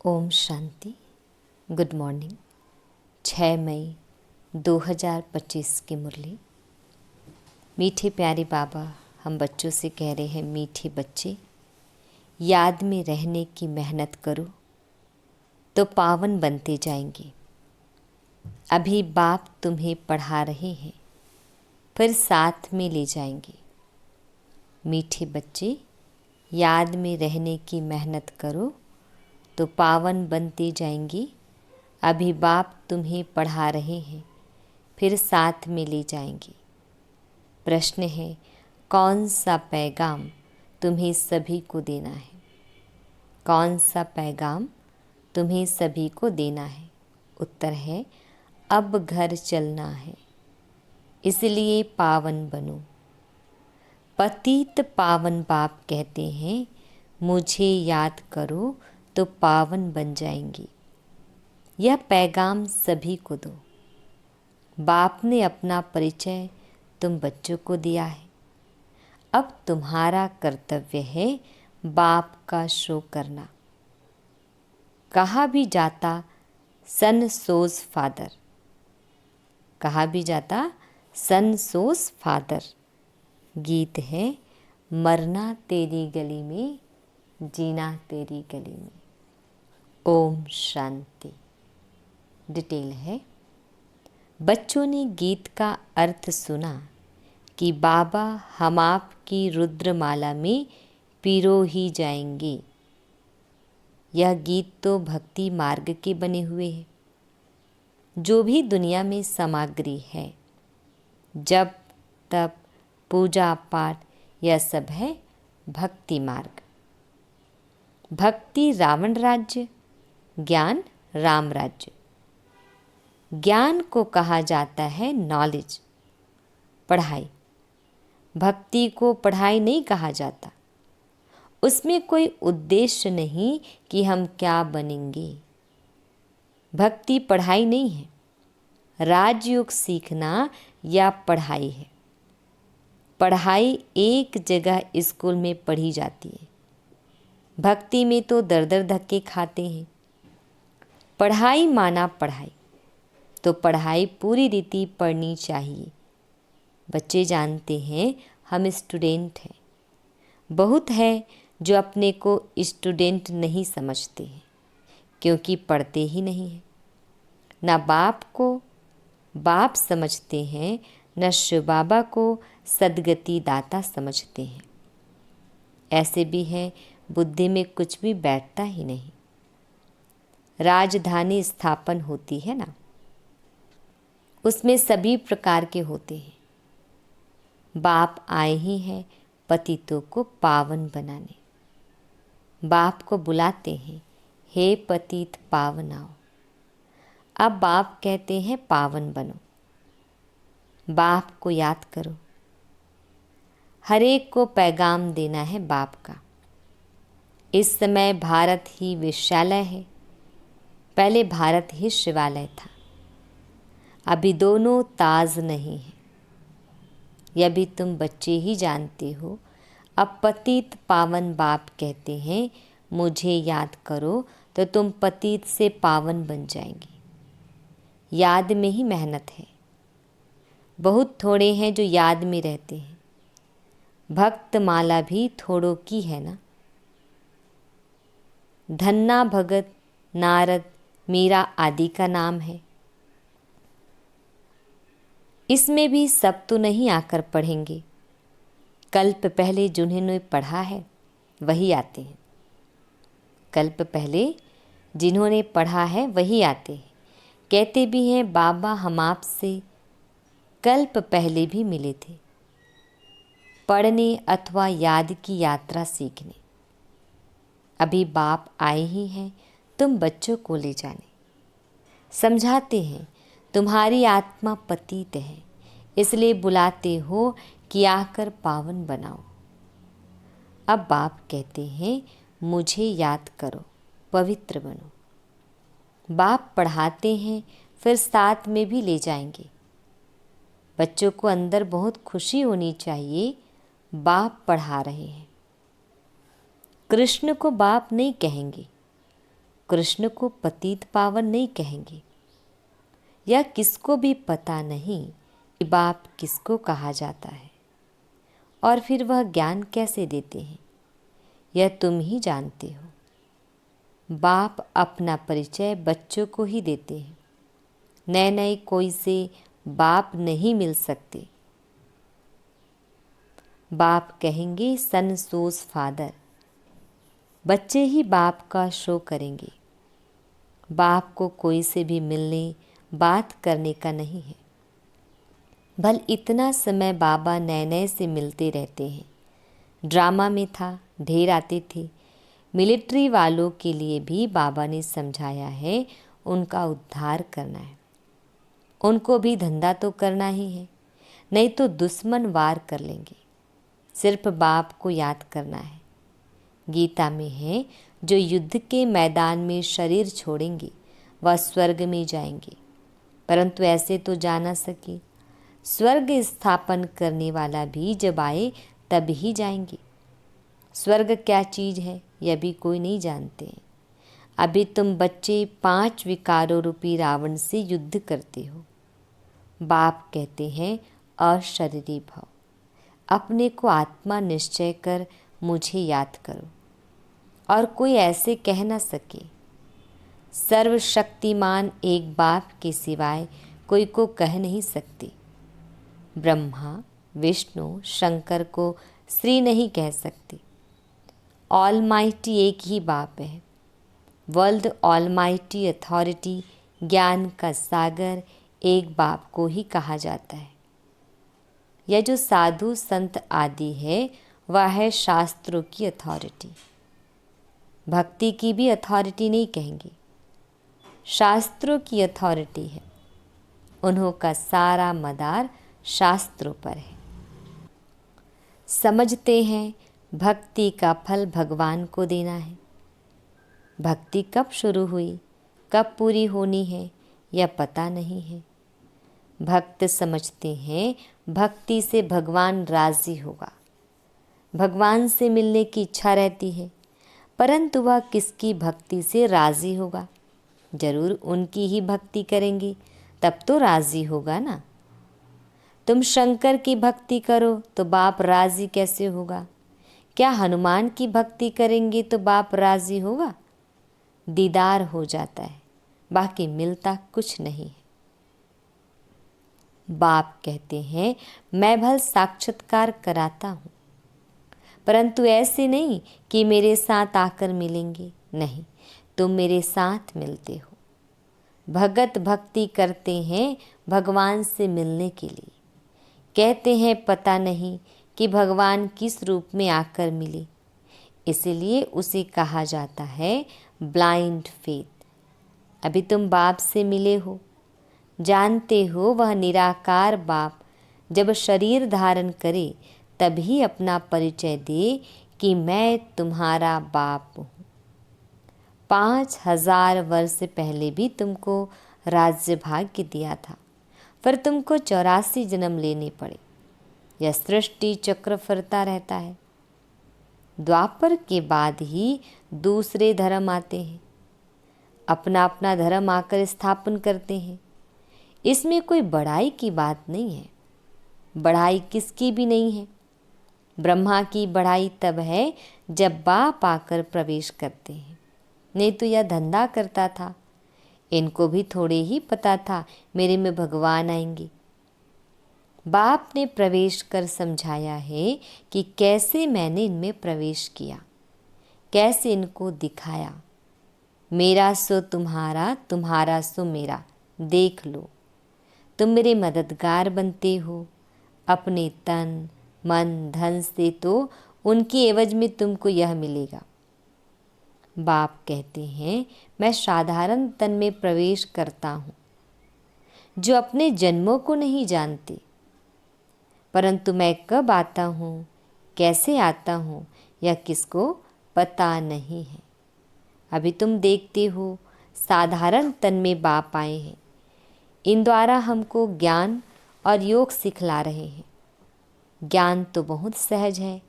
Om Shanti. Good morning. 6 मई 2025 की मुरली। मीठे प्यारे बाबा हम बच्चों से कह रहे हैं, मीठे बच्चे याद में रहने की मेहनत करो तो पावन बनते जाएंगे। अभी बाप तुम्हें पढ़ा रहे हैं, फिर साथ में ले जाएंगे। मीठे बच्चे याद में रहने की मेहनत करो तो पावन बनते जाएंगे। अभी बाप तुम्हें पढ़ा रहे हैं, फिर साथ में ले जाएंगे। प्रश्न है, कौन सा पैगाम तुम्हें सभी को देना है? कौन सा पैगाम तुम्हें सभी को देना है? उत्तर है, अब घर चलना है, इसलिए पावन बनो। पतित पावन बाप कहते हैं, मुझे याद करो तो पावन बन जाएंगी। यह पैगाम सभी को दो। बाप ने अपना परिचय तुम बच्चों को दिया है। अब तुम्हारा कर्तव्य है बाप का शो करना। कहा भी जाता सन सोज फादर, कहा भी जाता सन सोज फादर। गीत है, मरना तेरी गली में, जीना तेरी गली में। ओम शांति। डिटेल है, बच्चों ने गीत का अर्थ सुना कि बाबा हम आपकी रुद्रमाला में पिरो ही जाएंगे। यह गीत तो भक्ति मार्ग के बने हुए हैं। जो भी दुनिया में सामग्री है, जप तप पूजा पाठ, यह सब है भक्ति मार्ग। भक्ति रावण राज्य, ज्ञान राम राज्य। ज्ञान को कहा जाता है नॉलेज, पढ़ाई। भक्ति को पढ़ाई नहीं कहा जाता। उसमें कोई उद्देश्य नहीं कि हम क्या बनेंगे। भक्ति पढ़ाई नहीं है। राजयोग सीखना या पढ़ाई है। पढ़ाई एक जगह स्कूल में पढ़ी जाती है। भक्ति में तो दर दर धक्के खाते हैं। पढ़ाई माना पढ़ाई, तो पढ़ाई पूरी रीति पढ़नी चाहिए। बच्चे जानते हैं हम स्टूडेंट हैं। बहुत है जो अपने को स्टूडेंट नहीं समझते हैं, क्योंकि पढ़ते ही नहीं हैं। ना बाप को बाप समझते हैं, न शिव बाबा को सद्गति दाता समझते हैं। ऐसे भी हैं बुद्धि में कुछ भी बैठता ही नहीं। राजधानी स्थापन होती है ना, उसमें सभी प्रकार के होते हैं। बाप आए ही हैं पतितों को पावन बनाने। बाप को बुलाते हैं, हे पतित पावन आओ। अब बाप कहते हैं पावन बनो। बाप को याद करो। हर एक को पैगाम देना है बाप का। इस समय भारत ही वेश्यालय है, पहले भारत ही शिवालय था। अभी दोनों ताज नहीं है। यह भी तुम बच्चे ही जानते हो। अब पतित पावन बाप कहते हैं, मुझे याद करो तो तुम पतित से पावन बन जाएंगे। याद में ही मेहनत है। बहुत थोड़े हैं जो याद में रहते हैं। भक्त माला भी थोड़ों की है ना। धन्ना भगत नारद मीरा आदि का नाम है। इसमें भी सब तो नहीं आकर पढ़ेंगे। कल्प पहले जिन्होंने पढ़ा है वही आते हैं। कल्प पहले जिन्होंने पढ़ा है वही आते हैं। कहते भी हैं बाबा हम आपसे कल्प पहले भी मिले थे, पढ़ने अथवा याद की यात्रा सीखने। अभी बाप आए ही हैं तुम बच्चों को ले जाने। समझाते हैं तुम्हारी आत्मा पतित है, इसलिए बुलाते हो कि आकर पावन बनाओ। अब बाप कहते हैं मुझे याद करो, पवित्र बनो। बाप पढ़ाते हैं, फिर साथ में भी ले जाएंगे। बच्चों को अंदर बहुत खुशी होनी चाहिए, बाप पढ़ा रहे हैं। कृष्ण को बाप नहीं कहेंगे, कृष्ण को पतित पावन नहीं कहेंगे। यह किसको भी पता नहीं कि बाप किसको कहा जाता है और फिर वह ज्ञान कैसे देते हैं, यह तुम ही जानते हो। बाप अपना परिचय बच्चों को ही देते हैं। नए नए कोई से बाप नहीं मिल सकते। बाप कहेंगे सन सोज फादर, बच्चे ही बाप का शो करेंगे। बाप को कोई से भी मिलने बात करने का नहीं है। भल इतना समय बाबा नए नए से मिलते रहते हैं। ड्रामा में था, ढेर आते थे। मिलिट्री वालों के लिए भी बाबा ने समझाया है उनका उद्धार करना है। उनको भी धंधा तो करना ही है, नहीं तो दुश्मन वार कर लेंगे। सिर्फ बाप को याद करना है। गीता में है, जो युद्ध के मैदान में शरीर छोड़ेंगे वह स्वर्ग में जाएंगे, परंतु ऐसे तो जा न सके। स्वर्ग स्थापन करने वाला भी जब आए तब ही जाएंगे। स्वर्ग क्या चीज़ है यह भी कोई नहीं जानते। अभी तुम बच्चे 5 विकारों रूपी रावण से युद्ध करते हो। बाप कहते हैं अशरीरी भव, अपने को आत्मा निश्चय कर मुझे याद करो। और कोई ऐसे कह न सके। सर्वशक्तिमान एक बाप के सिवाय कोई को कह नहीं सकते। ब्रह्मा विष्णु शंकर को श्री नहीं कह सकते। ऑलमाइटी एक ही बाप है। वर्ल्ड ऑलमाइटी अथॉरिटी, ज्ञान का सागर एक बाप को ही कहा जाता है। यह जो साधु संत आदि है वह है शास्त्रों की अथॉरिटी। भक्ति की भी अथॉरिटी नहीं कहेंगे, शास्त्रों की अथॉरिटी है। उन्हों का सारा मदार शास्त्रों पर है। समझते हैं भक्ति का फल भगवान को देना है। भक्ति कब शुरू हुई, कब पूरी होनी है, यह पता नहीं है। भक्त समझते हैं भक्ति से भगवान राजी होगा। भगवान से मिलने की इच्छा रहती है, परंतु वह किसकी भक्ति से राजी होगा? जरूर उनकी ही भक्ति करेंगे तब तो राजी होगा ना। तुम शंकर की भक्ति करो तो बाप राजी कैसे होगा? क्या हनुमान की भक्ति करेंगे तो बाप राजी होगा? दीदार हो जाता है, बाकी मिलता कुछ नहीं है। बाप कहते हैं मैं भल साक्षात्कार कराता हूँ, परंतु ऐसे नहीं कि मेरे साथ आकर मिलेंगे। नहीं, तुम मेरे साथ मिलते हो। भगत भक्ति करते हैं भगवान से मिलने के लिए। कहते हैं पता नहीं कि भगवान किस रूप में आकर मिले, इसलिए उसे कहा जाता है ब्लाइंड फेथ। अभी तुम बाप से मिले हो, जानते हो वह निराकार बाप जब शरीर धारण करे तभी अपना परिचय दे कि मैं तुम्हारा बाप हूँ। 5000 वर्ष पहले भी तुमको राज्य भाग्य दिया था, पर तुमको 84 जन्म लेने पड़े। यह सृष्टि चक्र फिरता रहता है। द्वापर के बाद ही दूसरे धर्म आते हैं, अपना अपना धर्म आकर स्थापन करते हैं। इसमें कोई बड़ाई की बात नहीं है। बढ़ाई किसकी भी नहीं है। ब्रह्मा की बढ़ाई तब है जब बाप आकर प्रवेश करते हैं, नहीं तो यह धंधा करता था। इनको भी थोड़े ही पता था मेरे में भगवान आएंगे। बाप ने प्रवेश कर समझाया है कि कैसे मैंने इनमें प्रवेश किया, कैसे इनको दिखाया। मेरा सो तुम्हारा, तुम्हारा सो मेरा, देख लो। तुम मेरे मददगार बनते हो अपने तन मन धन से, तो उनकी एवज में तुमको यह मिलेगा। बाप कहते हैं मैं साधारण तन में प्रवेश करता हूँ, जो अपने जन्मों को नहीं जानते, परंतु मैं कब आता हूँ, कैसे आता हूँ, यह किसको पता नहीं है। अभी तुम देखते हो साधारण तन में बाप आए हैं। इन द्वारा हमको ज्ञान और योग सिखला रहे हैं। ज्ञान तो बहुत सहज है।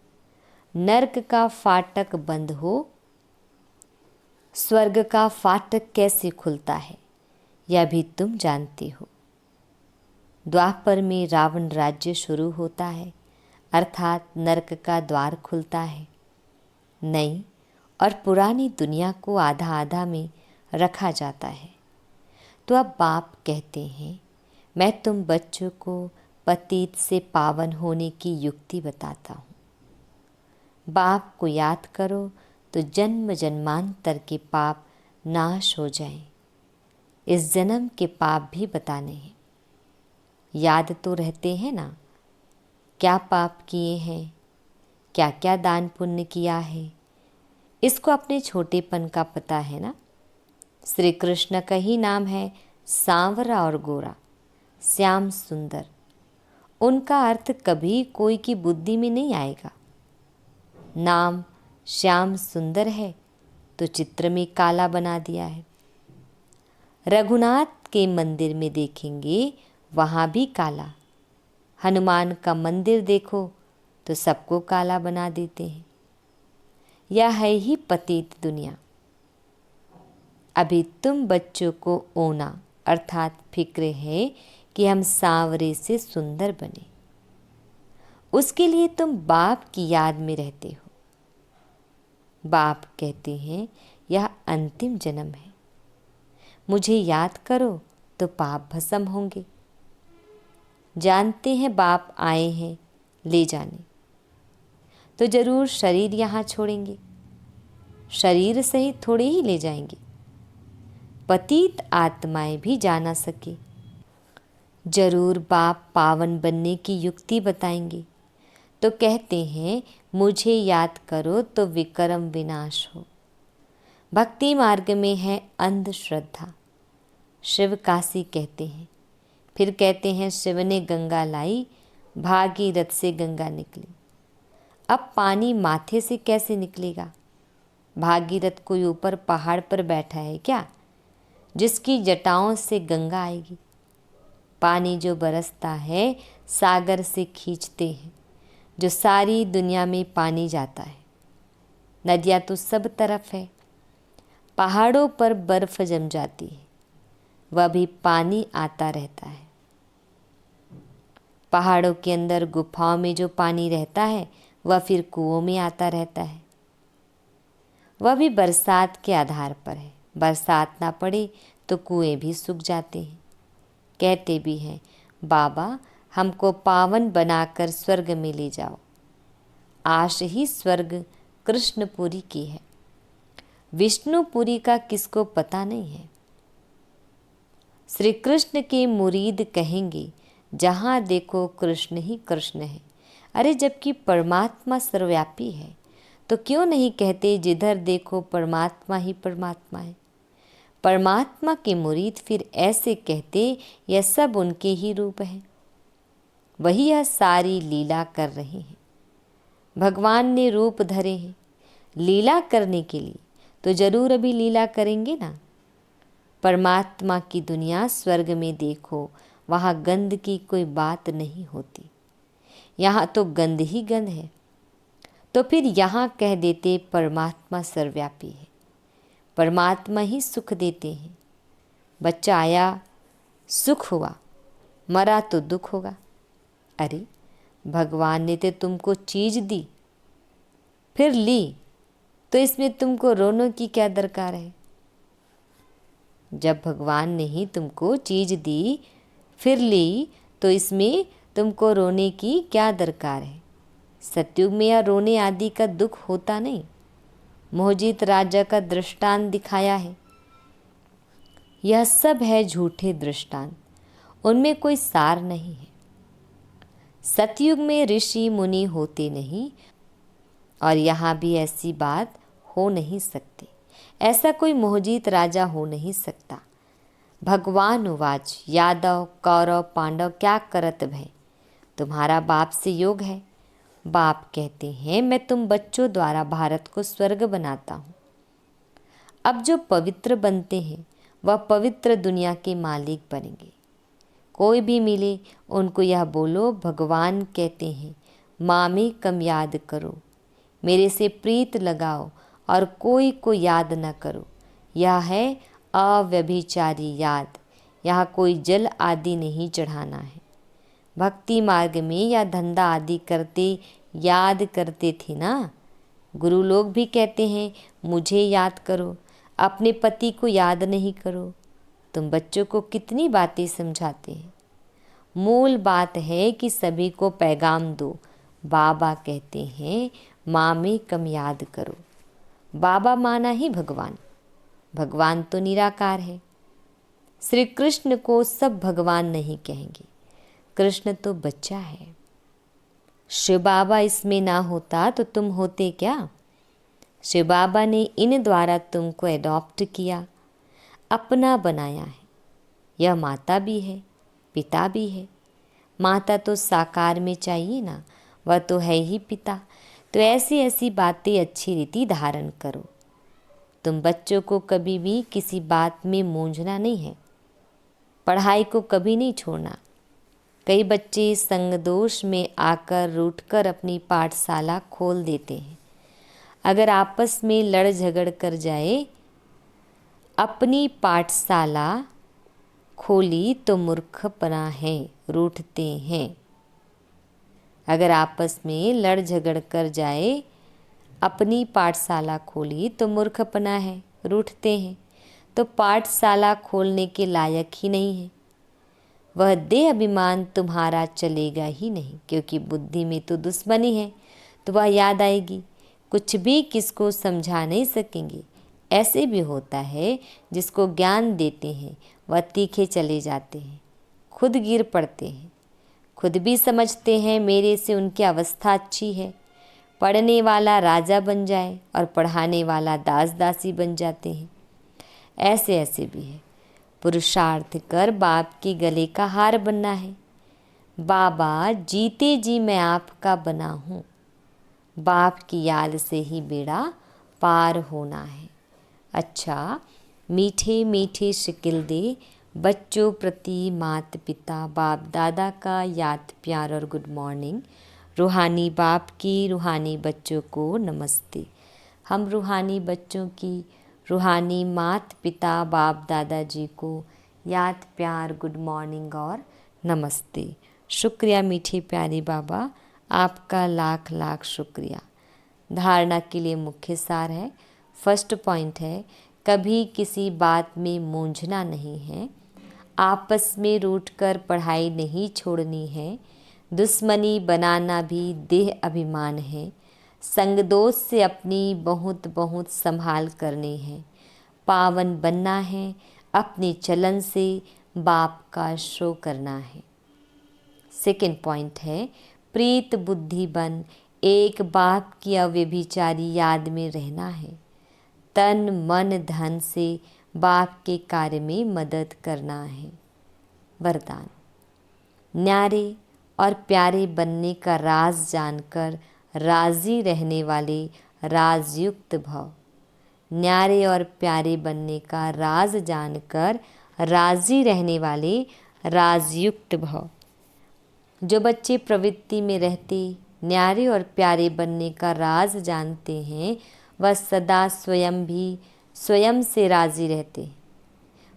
नर्क का फाटक बंद हो, स्वर्ग का फाटक कैसे खुलता है यह भी तुम जानते हो। द्वापर में रावण राज्य शुरू होता है, अर्थात नरक का द्वार खुलता है। नई और पुरानी दुनिया को आधा आधा में रखा जाता है। तो अब बाप कहते हैं, मैं तुम बच्चों को पतित से पावन होने की युक्ति बताता हूँ। बाप को याद करो तो जन्म जन्मांतर के पाप नाश हो जाएं। इस जन्म के पाप भी बताने हैं। याद तो रहते हैं ना, क्या पाप किए हैं, क्या क्या दान पुण्य किया है, इसको अपने छोटेपन का पता है ना। श्री कृष्ण का ही नाम है सांवरा और गोरा, श्याम सुंदर। उनका अर्थ कभी कोई की बुद्धि में नहीं आएगा। नाम श्याम सुंदर है तो चित्र में काला बना दिया है। रघुनाथ के मंदिर में देखेंगे वहाँ भी काला। हनुमान का मंदिर देखो तो सबको काला बना देते हैं। यह है ही पतित दुनिया। अभी तुम बच्चों को ओना अर्थात फिक्र है कि हम सांवरे से सुंदर बने। उसके लिए तुम बाप की याद में रहते हो। बाप कहते हैं यह अंतिम जन्म है, मुझे याद करो तो पाप भस्म होंगे। जानते हैं बाप आए हैं ले जाने, तो जरूर शरीर यहाँ छोड़ेंगे। शरीर सहित थोड़े ही ले जाएंगे। पतित आत्माएं भी जा ना सके। जरूर बाप पावन बनने की युक्ति बताएंगे। तो कहते हैं मुझे याद करो तो विक्रम विनाश हो। भक्ति मार्ग में है अंधश्रद्धा। शिव काशी कहते हैं, फिर कहते हैं शिव ने गंगा लाई, भागीरथ से गंगा निकली। अब पानी माथे से कैसे निकलेगा? भागीरथ कोई ऊपर पहाड़ पर बैठा है क्या, जिसकी जटाओं से गंगा आएगी? पानी जो बरसता है सागर से खींचते हैं, जो सारी दुनिया में पानी जाता है। नदियाँ तो सब तरफ है। पहाड़ों पर बर्फ जम जाती है, वह भी पानी आता रहता है। पहाड़ों के अंदर गुफाओं में जो पानी रहता है वह फिर कुओं में आता रहता है। वह भी बरसात के आधार पर है। बरसात ना पड़े तो कुएं भी सूख जाते हैं। कहते भी हैं, बाबा हमको पावन बनाकर स्वर्ग में ले जाओ। आश ही स्वर्ग कृष्णपुरी की है, विष्णुपुरी का किसको पता नहीं है। श्री कृष्ण के मुरीद कहेंगे जहाँ देखो कृष्ण ही कृष्ण है। अरे जबकि परमात्मा सर्वव्यापी है तो क्यों नहीं कहते जिधर देखो परमात्मा ही परमात्मा है। परमात्मा के मुरीद फिर ऐसे कहते यह सब उनके ही रूप हैं, वही यह सारी लीला कर रहे हैं। भगवान ने रूप धरे हैं लीला करने के लिए, तो जरूर अभी लीला करेंगे ना। परमात्मा की दुनिया स्वर्ग में देखो, वहाँ गंध की कोई बात नहीं होती। यहाँ तो गंध ही गंध है। तो फिर यहाँ कह देते परमात्मा सर्वव्यापी है, परमात्मा ही सुख देते हैं। बच्चा आया सुख हुआ, मरा तो दुख होगा। अरे भगवान ने तो तुमको चीज़ दी फिर ली, तो इसमें तुमको रोने की क्या दरकार है? जब भगवान ने ही तुमको चीज़ दी फिर ली, तो इसमें तुमको रोने की क्या दरकार है? सतयुग में यह रोने आदि का दुख होता नहीं। मोहजित राजा का दृष्टांत दिखाया है। यह सब है झूठे दृष्टांत, उनमें कोई सार नहीं है। सतयुग में ऋषि मुनि होते नहीं, और यहाँ भी ऐसी बात हो नहीं सकती। ऐसा कोई मोहजित राजा हो नहीं सकता। भगवान उवाच यादव कौरव पांडव क्या करत भय, तुम्हारा बाप से योग है। बाप कहते हैं मैं तुम बच्चों द्वारा भारत को स्वर्ग बनाता हूँ। अब जो पवित्र बनते हैं वह पवित्र दुनिया के मालिक बनेंगे। कोई भी मिले उनको यह बोलो भगवान कहते हैं माँ में कम याद करो, मेरे से प्रीत लगाओ और कोई को याद न करो। यह है अव्यभिचारी याद। यहाँ कोई जल आदि नहीं चढ़ाना है। भक्ति मार्ग में या धंधा आदि करते याद करते थे ना। गुरु लोग भी कहते हैं मुझे याद करो, अपने पति को याद नहीं करो। तुम बच्चों को कितनी बातें समझाते हैं। मूल बात है कि सभी को पैगाम दो। बाबा कहते हैं माँ में कम याद करो। बाबा माना ही भगवान, भगवान तो निराकार है। श्री कृष्ण को सब भगवान नहीं कहेंगे, कृष्ण तो बच्चा है। शिव बाबा इसमें ना होता तो तुम होते क्या। शिव बाबा ने इन द्वारा तुमको एडॉप्ट किया, अपना बनाया है। यह माता भी है, पिता भी है। माता तो साकार में चाहिए ना, वह तो है ही पिता। तो ऐसी ऐसी बातें अच्छी रीति धारण करो। तुम बच्चों को कभी भी किसी बात में मूंझना नहीं है। पढ़ाई को कभी नहीं छोड़ना। कई बच्चे संगदोष में आकर रूठकर अपनी पाठशाला खोल देते हैं। अगर आपस में लड़ झगड़ कर जाए, अपनी पाठशाला खोली तो मूर्खपना है, रूठते हैं। अगर आपस में लड़ झगड़ कर जाए, अपनी पाठशाला खोली तो मूर्खपना है, रूठते हैं। तो पाठशाला खोलने के लायक ही नहीं है। वह देह अभिमान तुम्हारा चलेगा ही नहीं, क्योंकि बुद्धि में तो दुश्मनी है। तो वह याद आएगी, कुछ भी किसको समझा नहीं सकेंगे। ऐसे भी होता है जिसको ज्ञान देते हैं वह तीखे चले जाते हैं, खुद गिर पड़ते हैं। खुद भी समझते हैं मेरे से उनकी अवस्था अच्छी है। पढ़ने वाला राजा बन जाए और पढ़ाने वाला दास दासी बन जाते हैं। ऐसे ऐसे भी है। पुरुषार्थ कर बाप के गले का हार बनना है। बाबा जीते जी मैं आपका बना हूँ। बाप की याद से ही बेड़ा पार होना है। अच्छा, मीठे मीठे शिकिल दे बच्चों प्रति माता पिता बाप दादा का याद प्यार और गुड मॉर्निंग। रूहानी बाप की रूहानी बच्चों को नमस्ते। हम रूहानी बच्चों की रूहानी माता पिता बाप दादाजी को याद प्यार गुड मॉर्निंग और नमस्ते। शुक्रिया मीठे प्यारे बाबा, आपका लाख लाख शुक्रिया। धारणा के लिए मुख्य सार है। फर्स्ट पॉइंट है, कभी किसी बात में मूंझना नहीं है। आपस में रूठकर पढ़ाई नहीं छोड़नी है। दुश्मनी बनाना भी देह अभिमान है। संगदोष से अपनी बहुत बहुत संभाल करनी है। पावन बनना है, अपने चलन से बाप का शो करना है। सेकंड पॉइंट है, प्रीत बुद्धि बन एक बाप की अव्यभिचारी याद में रहना है। तन मन धन से बाप के कार्य में मदद करना है। वरदान, न्यारे और प्यारे बनने का राज जानकर राजी रहने वाले राजयुक्त भव। न्यारे और प्यारे बनने का राज जानकर राजी रहने वाले राजयुक्त भव। जो बच्चे प्रवृत्ति में रहते न्यारे और प्यारे बनने का राज जानते हैं, वह सदा स्वयं से राजी रहते हैं,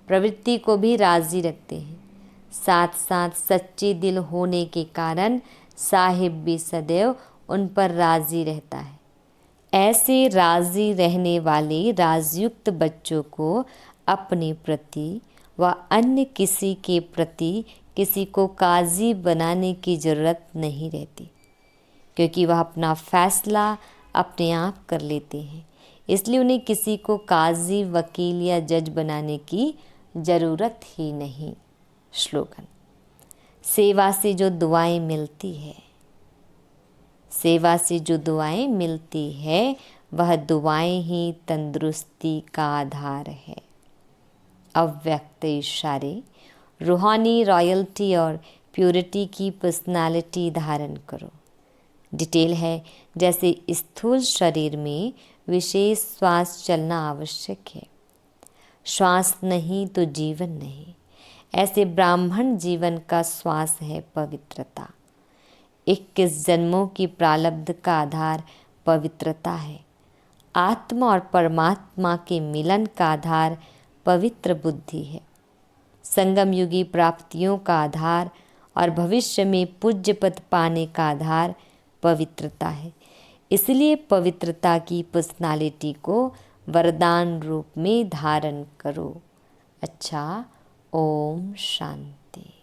प्रवृत्ति को भी राजी रखते हैं। साथ साथ सच्चे दिल होने के कारण साहिब भी सदैव उन पर राजी रहता है। ऐसे राजी रहने वाले राजयुक्त बच्चों को अपने प्रति व अन्य किसी के प्रति किसी को काजी बनाने की ज़रूरत नहीं रहती, क्योंकि वह अपना फैसला अपने आप कर लेते हैं। इसलिए उन्हें किसी को काजी, वकील या जज बनाने की ज़रूरत ही नहीं। श्लोगन, सेवा से जो दुआएं मिलती है, सेवा से जो दुआएं मिलती है, वह दुआएं ही तंदुरुस्ती का आधार है। अव्यक्त इशारे, रूहानी रॉयल्टी और प्योरिटी की पर्सनालिटी धारण करो। डिटेल है, जैसे स्थूल शरीर में विशेष श्वास चलना आवश्यक है। श्वास नहीं तो जीवन नहीं। ऐसे ब्राह्मण जीवन का श्वास है पवित्रता। 21 जन्मों की प्रारब्ध का आधार पवित्रता है। आत्मा और परमात्मा के मिलन का आधार पवित्र बुद्धि है। संगम युगी प्राप्तियों का आधार और भविष्य में पूज्य पद पाने का आधार पवित्रता है। इसलिए पवित्रता की पर्सनालिटी को वरदान रूप में धारण करो। अच्छा, ओम शांति।